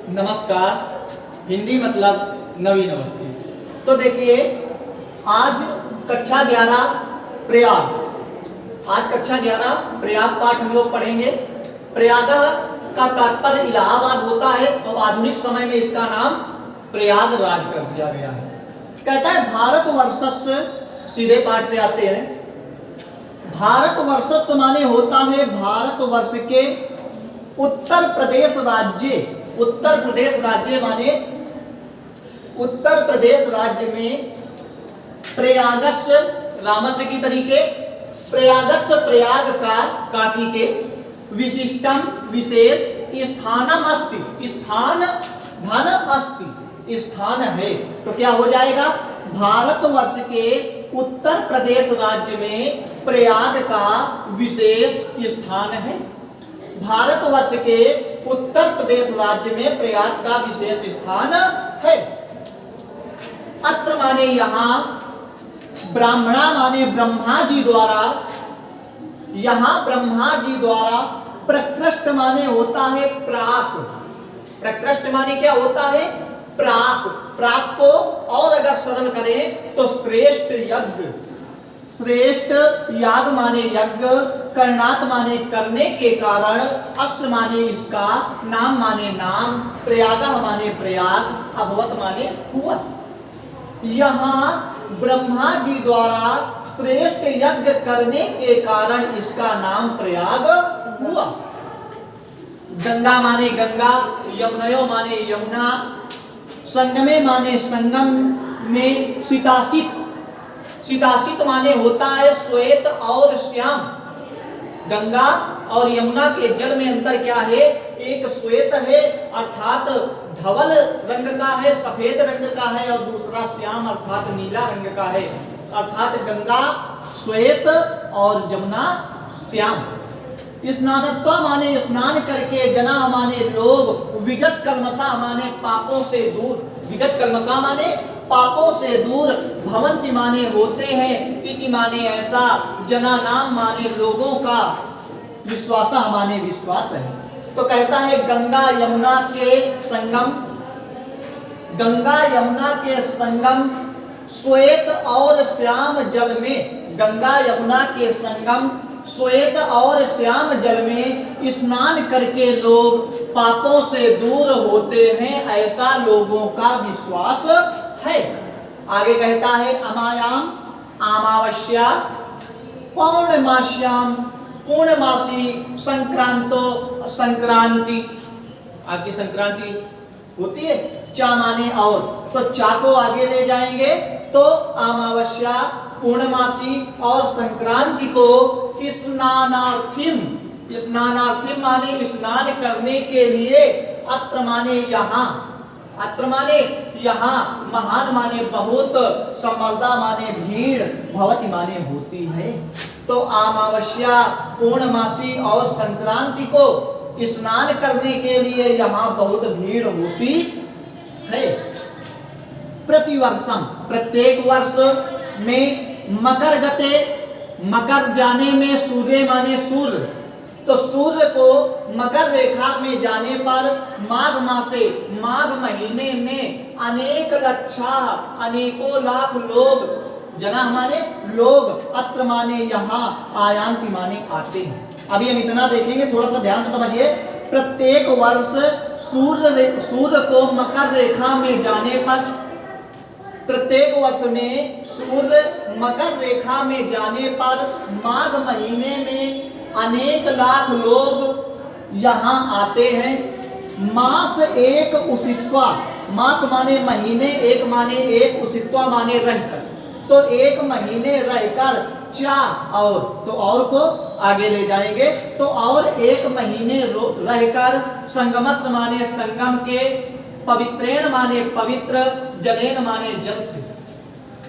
नमस्कार। हिंदी मतलब नवी नमस्ते। तो देखिए, आज कक्षा 11 प्रयाग, आज कक्षा 11 प्रयाग पाठ हम लोग पढ़ेंगे। प्रयाग का तात्पर्य इलाहाबाद होता है और आधुनिक समय में इसका नाम प्रयागराज कर दिया गया है। कहता है भारतवर्षस्य, सीधे पाठ पे आते हैं। भारतवर्षस्य माने होता है भारतवर्ष के उत्तर प्रदेश राज्य। उत्तर प्रदेश राज्य माने उत्तर प्रदेश राज्य में प्रयागस्य, रामस्य की तरीके, प्रयागस्य प्रयाग का काकी के विशिष्टम विशेष स्थानम अस्ति, स्थान धन अस्ति, स्थान है। तो क्या हो जाएगा? भारतवर्ष के उत्तर प्रदेश राज्य में प्रयाग का विशेष स्थान है। भारतवर्ष के उत्तर प्रदेश राज्य में प्रयाग का विशेष स्थान है। अत्र माने यहाँ, ब्राह्मणा माने ब्रह्मा जी द्वारा, यहाँ ब्रह्मा जी द्वारा, प्रकृष्ट माने होता है प्राक। प्रकृष्ट माने क्या होता है? प्राक। प्राक को और अगर सरल करें तो श्रेष्ठ यज्ञ, श्रेष्ठ याग माने यज्ञ, करणात माने करने के कारण, अस्य माने इसका, नाम माने नाम, प्रयागः माने प्रयाग, अभवत माने हुआ। यहाँ ब्रह्मा जी द्वारा श्रेष्ठ यज्ञ करने के कारण इसका नाम प्रयाग हुआ। गंगा माने गंगा, यमुनयो माने यमुना, संगमे माने संगम में, सितासित, सितासित माने होता है श्वेत और श्याम। गंगा और यमुना के जल में अंतर क्या है? एक श्वेत है अर्थात धवल रंग का है, सफेद रंग का है, और दूसरा श्याम अर्थात नीला रंग का है। अर्थात गंगा श्वेत और यमुना श्याम। स्नानत्व माने स्नान करके, जना माने लोग, विगत कल्मषा माने पापों से दूर, विगत कल्मषा माने पापों से दूर, भवंति माने होते हैं, इति माने ऐसा, जना नाम माने लोगों का, विश्वासा माने विश्वास है। तो कहता है गंगा यमुना के संगम, गंगा यमुना के संगम, श्वेत और श्याम जल में, गंगा यमुना के संगम श्वेत और श्याम जल में स्नान करके लोग पापों से दूर होते हैं, ऐसा लोगों का विश्वास है। आगे कहता है अमायाम अमावस्या पौर्णमास्याम, पूर्णमासी संक्रांतो, संक्रांति, आपकी संक्रांति होती है, चा माने और, तो चा को आगे ले जाएंगे तो अमावस्या, पूर्णमासी और संक्रांति को स्नानार्थिम, स्नानार्थिम माने स्नान करने के लिए, अत्र माने यहाँ, अत्र माने यहाँ, महान माने बहुत, समर्दा माने भीड़, भवति माने होती है। तो अमावस्या, पूर्णमासी और संक्रांति को स्नान करने के लिए यहाँ बहुत भीड़ होती है। प्रतिवर्षम, प्रत्येक वर्ष में, मकर गते, मकर जाने में, सूर्य माने सूर्य, तो सूर्य को मकर रेखा में जाने पर, माघ मासे, माघ महीने में, अनेक लक्षा, अनेकों लाख लोग, जना माने लोग, अत्र माने यहाँ, आयांति माने आते हैं। अभी हम इतना देखेंगे, थोड़ा सा ध्यान से समझिए। प्रत्येक वर्ष सूर्य को मकर रेखा में जाने पर, प्रत्येक वर्ष में सूर्य मकर रेखा में जाने पर, माघ महीने में अनेक लाख लोग यहाँ आते हैं। मास एक उसित्वा, मास माने महीने, एक माने एक, उसित्वा माने रहकर, तो एक महीने रहकर, चा और, तो और को आगे ले जाएंगे, तो और एक महीने रहकर, संगमस माने संगम के, पवित्रेण माने पवित्र, जलेन माने जल से,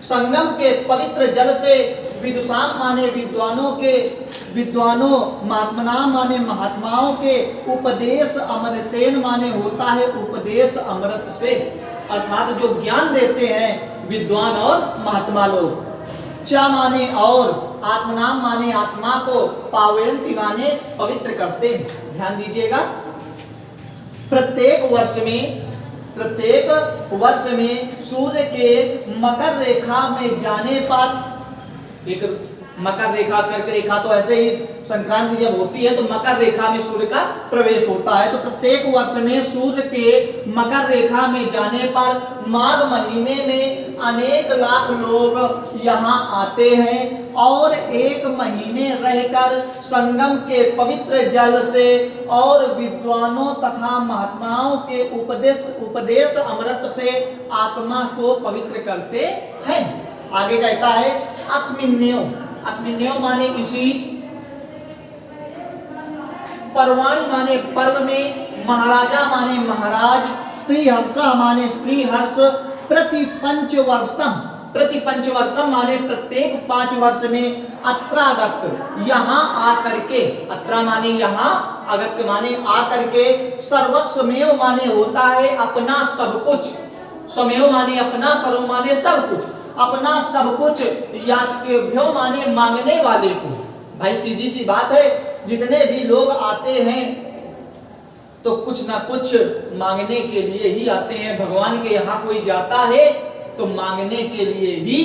संगम के पवित्र जल से, विदुषाम माने विद्वानों के, विद्वानों, महात्मनाम माने महात्माओं के, उपदेश अमृतेन माने होता है उपदेश अमृत से, अर्थात जो ज्ञान देते हैं विद्वान और महात्मा लोग। चा माने और, आत्मनाम माने आत्मा को, पावयंती माने पवित्र करते हैं। ध्यान दीजिएगा। प्रत्येक वर्ष में सूर्य के मकर रेखा में जाने पर, एक मकर रेखा, कर्क रेखा, तो ऐसे ही संक्रांति जब होती है तो मकर रेखा में सूर्य का प्रवेश होता है। तो प्रत्येक वर्ष में सूर्य के मकर रेखा में जाने पर माघ महीने में अनेक लाख लोग यहाँ आते हैं और एक महीने रहकर संगम के पवित्र जल से और विद्वानों तथा महात्माओं के उपदेश अमृत से आत्मा को पवित्र करते हैं। आगे कहता है अस्मिन्यो, अस्मिन्यो माने इसी, पर्वाणि माने पर्व में, महाराजा माने महाराज, स्त्री हर्ष माने स्त्री हर्ष, प्रति पंचवर्षम माने प्रत्येक 5 वर्ष में, अत्रागत यहाँ आकर के, अत्रा माने यहाँ, अगत्य माने आकर के, सर्वस्वमेव माने होता है अपना सब कुछ, स्वमेव माने अपना, सर्व माने सब कुछ, अपना सब कुछ, याचकेभ्यो माने मांगने वाले को। भाई सीधी सी बात है, जितने भी लोग आते हैं तो कुछ ना कुछ मांगने के लिए ही आते हैं। भगवान के यहाँ कोई जाता है तो मांगने के लिए ही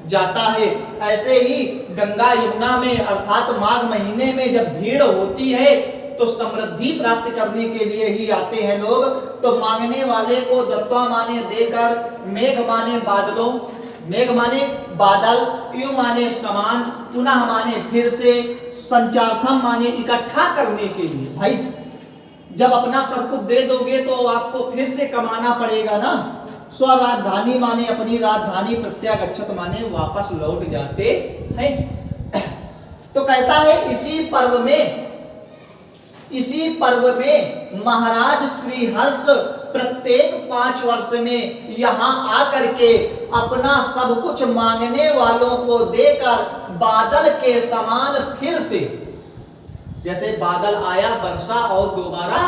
जाता है। ऐसे ही गंगा यमुना में अर्थात माघ महीने में जब भीड़ होती है तो समृद्धि प्राप्त करने के लिए ही आते हैं लोग। तो मांगने वाले को दत्वा माने देकर, मेघ माने बादलों, मेघ माने बादल, यु माने समान, पुनः माने फिर से, संचार्थम माने इकट्ठा करने के लिए। भाई जब अपना सब कुछ दे दोगे तो आपको फिर से कमाना पड़ेगा ना। स्वराजधानी माने अपनी राजधानी, प्रत्यागच्छत माने वापस लौट जाते हैं। तो कहता है इसी पर्व में महाराज श्री हर्ष प्रत्येक 5 वर्ष में यहाँ आकर के अपना सब कुछ मांगने वालों को देकर बादल के समान फिर से, जैसे बादल आया वर्षा और दोबारा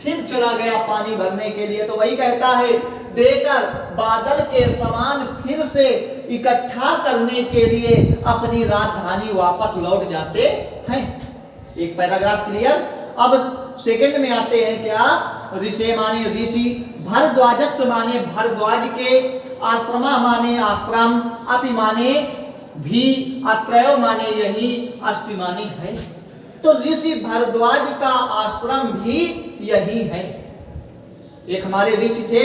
फिर चला गया पानी भरने के लिए, तो वही कहता है देकर बादल के समान फिर से इकट्ठा करने के लिए अपनी राजधानी वापस लौट जाते हैं। एक पैराग्राफ क्लियर। अब सेकंड में आते हैं क्या, ऋषि माने ऋषि, भरद्वाजस्व माने भरद्वाज के, आश्रमा माने आश्रम, अपि माने भी, अत्रयो माने यही, अष्टि माने है। तो ऋषि भरद्वाज का आश्रम भी यही है। एक हमारे ऋषि थे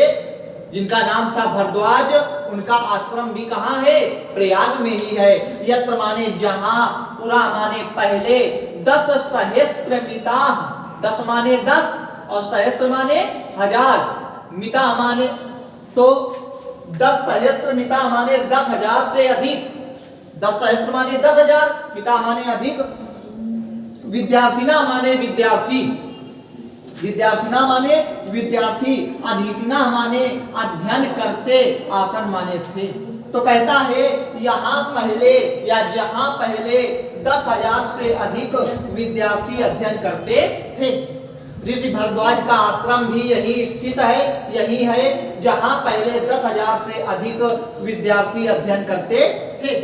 जिनका नाम था भरद्वाज, उनका आश्रम भी कहाँ है, प्रयाग में ही है। यत्र माने जहां, पुरा माने पहले, 10 सहस्त्र मिता, 10 माने 10 और सहस्त्र माने 1000, मिता माने तो 10 सहस्त्र मिता माने 10,000 से अधिक, 10 सहस्त्र माने 10,000, मिता माने अधिक, विद्यार्थिना माने विद्यार्थी, विद्यार्थिना माने विद्यार्थी, अधीतिना माने अध्ययन करते, आसन माने थे। तो कहता है यहाँ पहले या जहाँ पहले 10,000 से अधिक विद्यार्थी अध्ययन करते थे। ऋषि भरद्वाज का आश्रम भी यही स्थित है, यही है जहाँ पहले 10,000 से अधिक विद्यार्थी अध्ययन करते थे।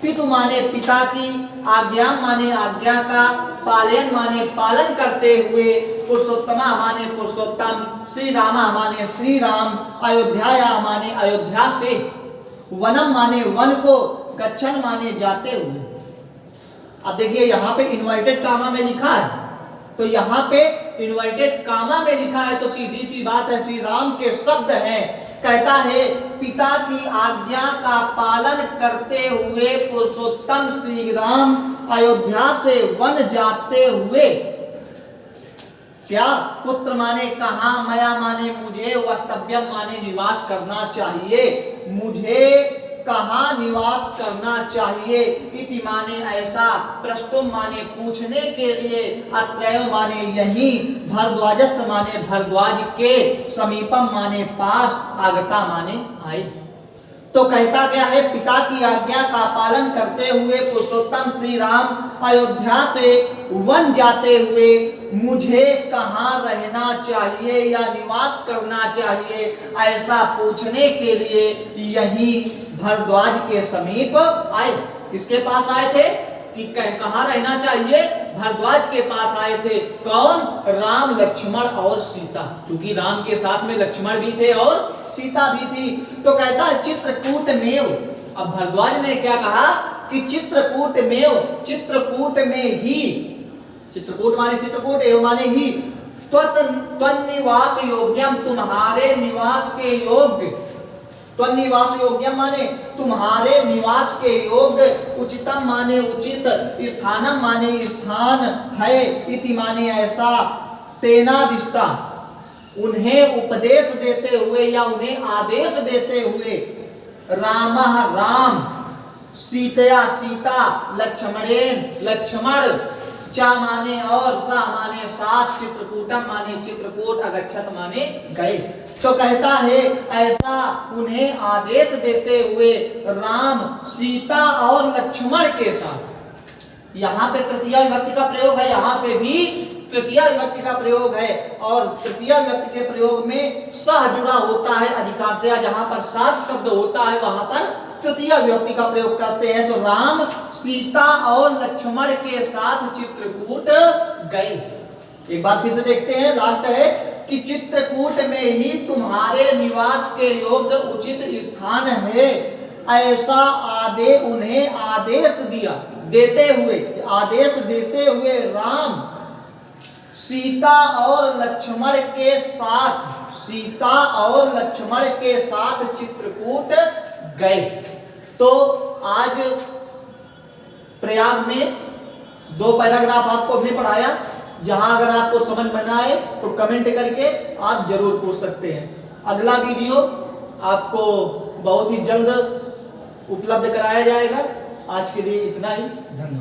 पितु माने पिता की, आज्ञा माने आज्ञा का, पालन माने पालन करते हुए, पुरुषोत्तमा माने पुरुषोत्तम, श्री रामा माने श्री राम, अयोध्या माने अयोध्या से, वनम माने वन को, गच्छन माने जाते हुए। अब देखिए यहाँ पे इन्वर्टेड कामा में लिखा है, तो यहाँ पे इन्वर्टेड कामा में लिखा है तो सीधी सी बात है श्री राम के शब्द हैं। कहता है पिता की आज्ञा का पालन करते हुए पुरुषोत्तम श्री राम अयोध्या से वन जाते हुए, क्या, पुत्र माने कहाँ, मया माने मुझे, वस्तव्यम माने निवास करना चाहिए, मुझे कहाँ निवास करना चाहिए, इति माने ऐसा, प्रस्तुम माने पूछने के लिए, अत्रय माने यही, भरद्वाजस्व माने भरद्वाज के, समीपम माने पास, आगता माने आए। तो कहता क्या है, पिता की आज्ञा का पालन करते हुए पुरुषोत्तम श्री राम अयोध्या से वन जाते हुए मुझे कहाँ रहना चाहिए या निवास करना चाहिए ऐसा पूछने के लिए यही भरद्वाज के समीप आए। किसके पास आए थे कि कहाँ रहना चाहिए, भारद्वाज के पास आए थे। कौन? राम, लक्ष्मण और सीता। क्योंकि राम के साथ में लक्ष्मण भी थे और सीता भी थी। तो कहता है चित्रकूट मेव। अब भारद्वाज ने क्या कहा कि चित्रकूट मेव, चित्रकूट में ही, चित्रकूट माने चित्रकूट, एव माने ही, त्वन्निवास योग्यम, तुम्हारे निवास के योग्य, त्वन्निवास योग्यम माने तुम्हारे निवास के योग्य, उचितम माने उचित, स्थानम माने स्थान है, इति माने ऐसा, तेनादिष्टा उन्हें उपदेश देते हुए या उन्हें आदेश देते हुए, रामः राम, सीतया सीता, लक्ष्मणेन लक्ष्मण, चा माने और, सा माने साथ, चित्रकूटम माने चित्रकूट, अगच्छत माने गए। तो कहता है ऐसा उन्हें आदेश देते हुए राम, सीता और लक्ष्मण के साथ। यहाँ पे तृतीया विभक्ति का प्रयोग है, यहाँ पे भी तृतीया विभक्ति का प्रयोग है। और तृतीया विभक्ति के प्रयोग में सह जुड़ा होता है अधिकार से, जहाँ पर साथ शब्द होता है वहां पर तृतीया विभक्ति का प्रयोग करते हैं। तो राम, सीता और लक्ष्मण के साथ चित्रकूट गए। एक बार फिर से देखते हैं, लास्ट है कि चित्रकूट में ही तुम्हारे निवास के योग्य उचित स्थान है, ऐसा उन्हें आदेश दिया, देते हुए, आदेश देते हुए राम, सीता और लक्ष्मण के साथ, सीता और लक्ष्मण के साथ चित्रकूट गए। तो आज प्रयाग में 2 पैराग्राफ आपको हमने पढ़ाया। जहां अगर आपको समझ में ना आए तो कमेंट करके आप जरूर पूछ सकते हैं। अगला वीडियो आपको बहुत ही जल्द उपलब्ध कराया जाएगा। आज के लिए इतना ही, धन्यवाद।